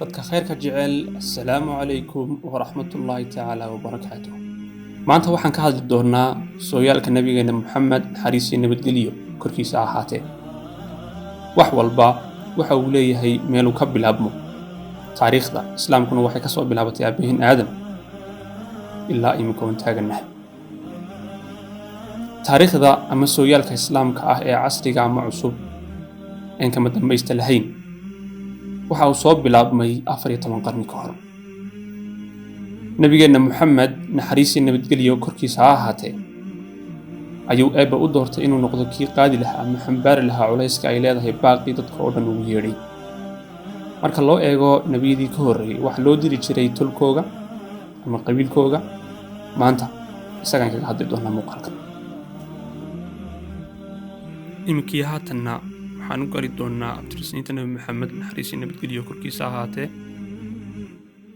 dadka khayrka jecel assalaamu calaykum waraxmatullaahi tacaala wabarakaatuh maanta waxaan ka hadli doonaa sooyaalka nabigeena Muxamed naxariis iyo nabadgelyo korkiisa ahaatee wax walba waxa uu leeyahay meel uu ka bilaabmo taariikhda islaamkuna waxay ka soo bilaabatay aabahin aadam ilaa imika aan taaganahay taariikhda ama sooyaalka islaamka ah ee casriga ama cusub aan kama dambaysta lahayn waxa uu soo bilaabmay 14 qarni ka hor nabigeena Muxamed naxariis iyo nabadgelyo korkiisa ahaatee ayuu eeba u doortay inuu noqdo kii qaadi lahaa ama xambaari lahaa culayska ay leedahay baaqi dadka oo dhan ugu yeedhay marka loo eego nabiyadii ka horreeyay wax loo diri jiray tolkooga ama qabiilkooga maanta isagaan kaga hadli doonaa muuqaalkan imikii haatanna waxaan u gari doonaa abtirsiinta nabi Muxamed naxariis iyo nabadgelyo korkiisa ahaatee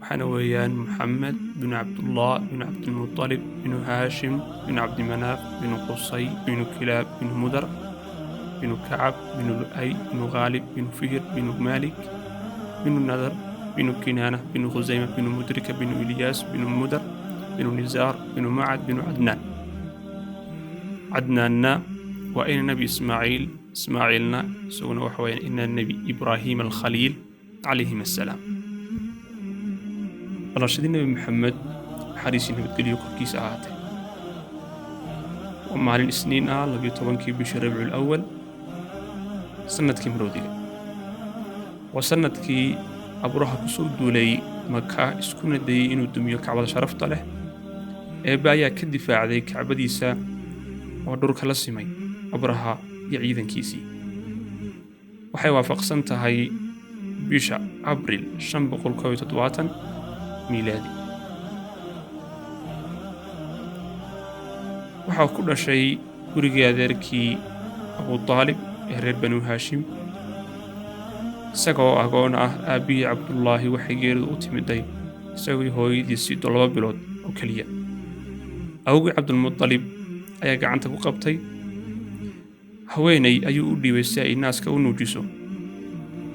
waxaana weeyaan Muxamed bin Abdullah bin Abdul Muttalib bin Haashim bin Abdi Manaaf bin Qusay bin Kilaab bin Mudar bin Kacab bin Lu'ay bin Ghalib bin Fihr bin Malik bin Nadar bin Kinaana bin Khuzayma bin Mudrika bin Ilyas bin Mudar bin Nizar bin Ma'ad bin Adnanna وإن النبي إسماعيلنا سونا وحوين إن النبي إبراهيم الخليل عليهم السلام رشد النبي محمد حريص نبتقليو كركيس آهاته ومع السنين لقي طبنكي بشهر ربيع الأول سنة كمرودية وسنة كي أبرها كسود دولي مكة اسكون دي إنو دميو كعبة شرفت له بايا كدفاع ذي كعبة ديسا ودورك لسمي أبرها يعيدن كيسي waxay waafaqsan tahay bisha Abriil 570 miilaadi waxa ku dhashay gurigii adeerkii Abu Talib ee reer Banu Haashim isagoo agoon ah aabihii Cabdullaahi waxay geeridu u timiday isagoo hooyadiisii 2 bilood oo kaliya awgii Cabdul Muttalib ayaa gacanta ku qabtay haweenay ayuu u dhiibay si ay naaska u nuujiso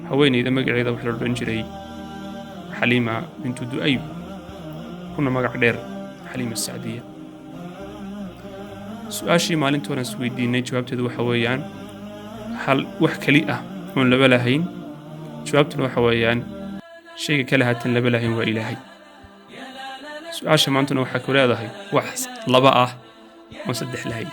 haweenayda magaceeda waxa la odhan jiray Xaliima bintu Du'ayb kuna magac dheer Xaliima Saadiya su'aashii maalintoona isweydiinay jawaabteedu waxa weeyaan hal wax kali ah oo laba lahayn jawaabtuna waxa weeyaan shayga kale haatan laba lahayn waa Ilaahay su'aasha maantuna waxa ku leedahay wax laba ah oo saddex lahayn